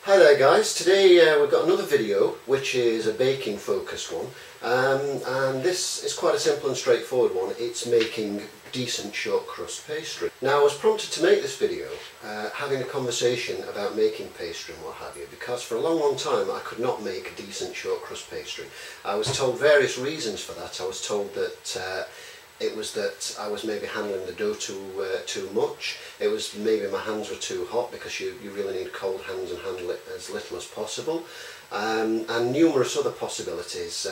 Hi there guys, today we've got another video which is a baking focused one, and this is quite a simple and straightforward one. It's making decent short crust pastry. Now I was prompted to make this video having a conversation about making pastry and what have you, because for a long time I could not make a decent short crust pastry. I was told various reasons for that. I was told that it was that I was maybe handling the dough too much. It was maybe my hands were too hot, because you really need cold hands and handle it as little as possible, and numerous other possibilities.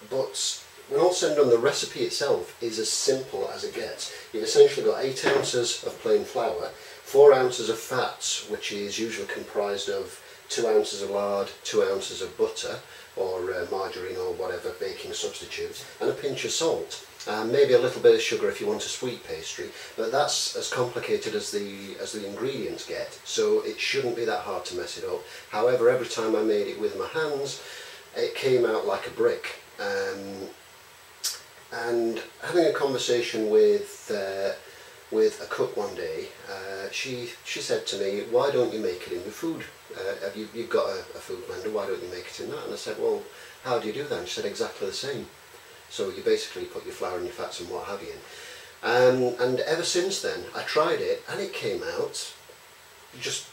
But when all said and done, the recipe itself is as simple as it gets. You've essentially got 8 ounces of plain flour, 4 ounces of fat, which is usually comprised of 2 ounces of lard, 2 ounces of butter or margarine or whatever baking substitute, and a pinch of salt. Maybe a little bit of sugar if you want a sweet pastry, but that's as complicated as the ingredients get, so it shouldn't be that hard to mess it up. However, every time I made it with my hands, it came out like a brick. And having a conversation with a cook one day, she said to me, "Why don't you make it in your food? You've got a food blender, why don't you make it in that?" And I said, "Well, how do you do that?" And she said, "Exactly the same. So you basically put your flour and your fats and what have you in." And ever since then, I tried it and it came out just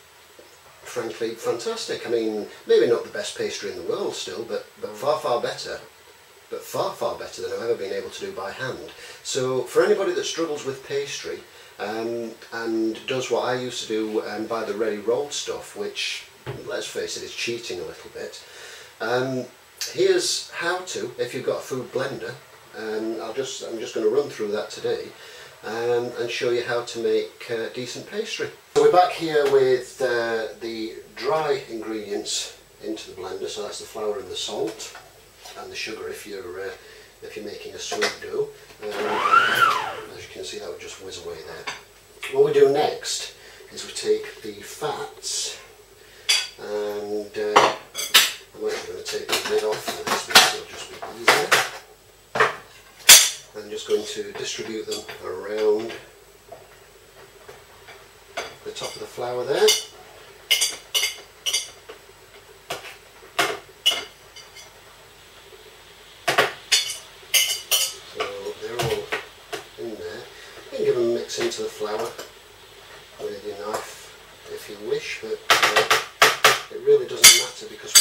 frankly fantastic. I mean, maybe not the best pastry in the world still, but far better. But far better than I've ever been able to do by hand. So for anybody that struggles with pastry and does what I used to do and buy the ready rolled stuff, which, let's face it, is cheating a little bit, here's how to, if you've got a food blender. I'm just going to run through that today and show you how to make decent pastry. So we're back here with the dry ingredients into the blender. So that's the flour and the salt and the sugar if you're making a sweet dough. As you can see, that would just whiz away there. What we do next is we take the fats, and I'm actually going to take the lid off for this because it'll just be easier. I'm just going to distribute them around the top of the flour there. Into the flour with your knife if you wish, but it really doesn't matter because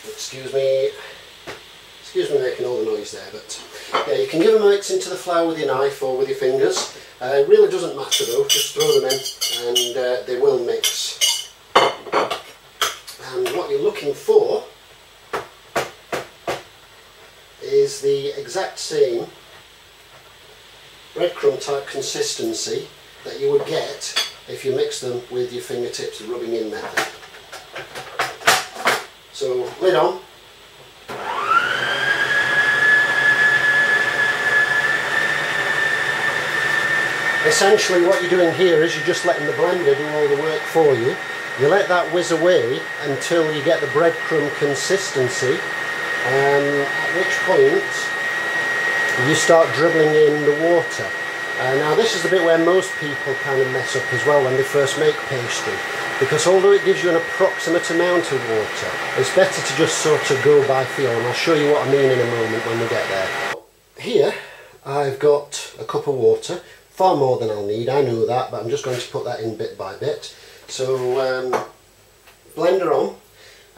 excuse me making all the noise there, but yeah, you can give them a mix into the flour with your knife or with your fingers. It really doesn't matter though, just throw them in and they will mix. And what you're looking for is the exact same breadcrumb type consistency that you would get if you mix them with your fingertips, the rubbing in method. So lid on. Essentially what you're doing here is you're just letting the blender do all the work for you. You let that whiz away until you get the breadcrumb consistency. At which point you start dribbling in the water. Now this is the bit where most people kind of mess up as well when they first make pastry, because although it gives you an approximate amount of water, it's better to just sort of go by feel, and I'll show you what I mean in a moment when we get there. Here I've got a cup of water, far more than I'll need, I know that, but I'm just going to put that in bit by bit. So blender on.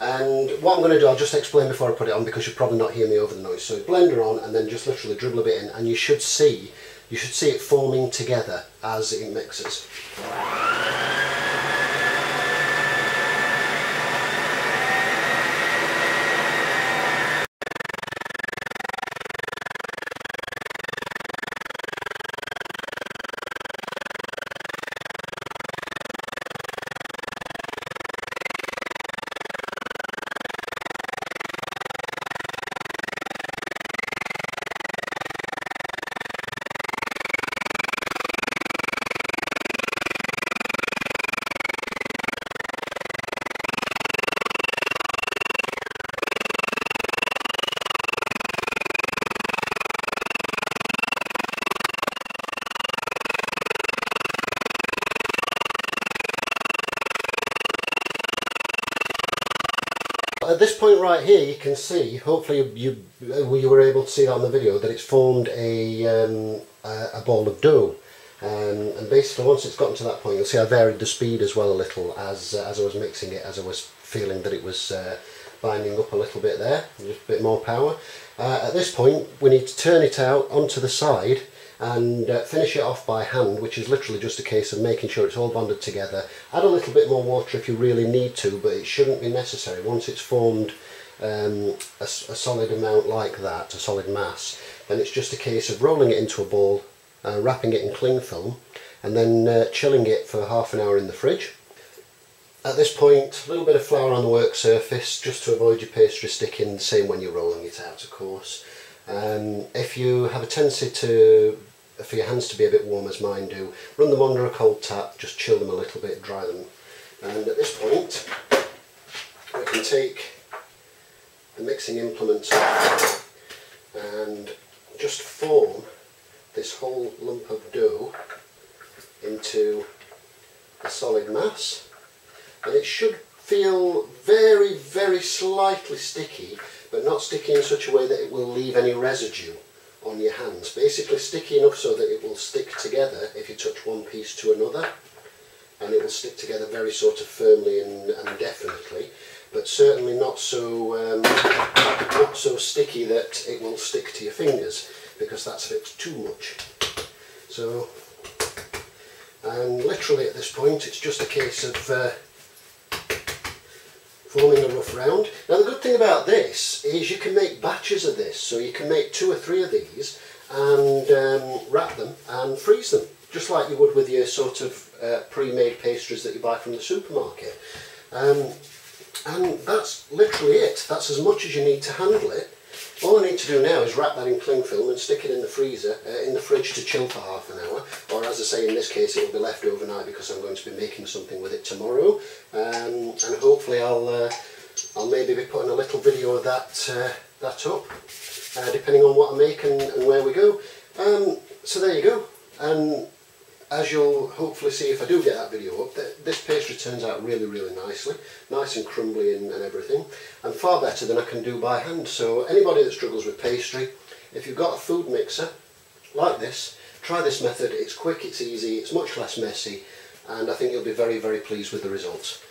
And what I'm going to do, I'll just explain before I put it on because you'll probably not hear me over the noise. So blender on and then just literally dribble a bit in, and you should see it forming together as it mixes. At this point right here you can see, hopefully you were able to see that on the video, that it's formed a ball of dough. And basically once it's gotten to that point, you'll see I varied the speed as well a little as I was mixing it, as I was feeling that it was binding up a little bit there, just a bit more power. At this point we need to turn it out onto the side and finish it off by hand, which is literally just a case of making sure it's all bonded together. Add a little bit more water if you really need to, but it shouldn't be necessary. Once it's formed a solid amount like that, a solid mass, then it's just a case of rolling it into a ball, wrapping it in cling film, and then chilling it for half an hour in the fridge. At this point, a little bit of flour on the work surface just to avoid your pastry sticking, the same when you're rolling it out of course. If you have a tendency for your hands to be a bit warm as mine do, run them under a cold tap, just chill them a little bit, dry them. And at this point we can take the mixing implement off and just form this whole lump of dough into a solid mass, and it should feel very, very slightly sticky, but not sticky in such a way that it will leave any residue on your hands. Basically sticky enough so that it will stick together if you touch one piece to another, and it will stick together very sort of firmly and definitely, but certainly not so sticky that it will stick to your fingers, because that's a bit too much. So, and literally at this point it's just a case of forming a rough round. Now the good thing about this is you can make batches of this, so you can make 2 or 3 of these and wrap them and freeze them, just like you would with your sort of pre-made pastries that you buy from the supermarket. And that's literally it. That's as much as you need to handle it. All I need to do now is wrap that in cling film and stick it in the freezer, in the fridge to chill for half an hour, or as I say in this case it will be left overnight because I'm going to be making something with it tomorrow, and hopefully I'll maybe be putting a little video of that up, depending on what I make and where we go. So there you go, and as you'll hopefully see if I do get that video up, this pastry turns out really, really nicely, nice and crumbly and everything, and far better than I can do by hand. So anybody that struggles with pastry, if you've got a food mixer like this, try this method. It's quick, it's easy, it's much less messy, and I think you'll be very, very pleased with the results.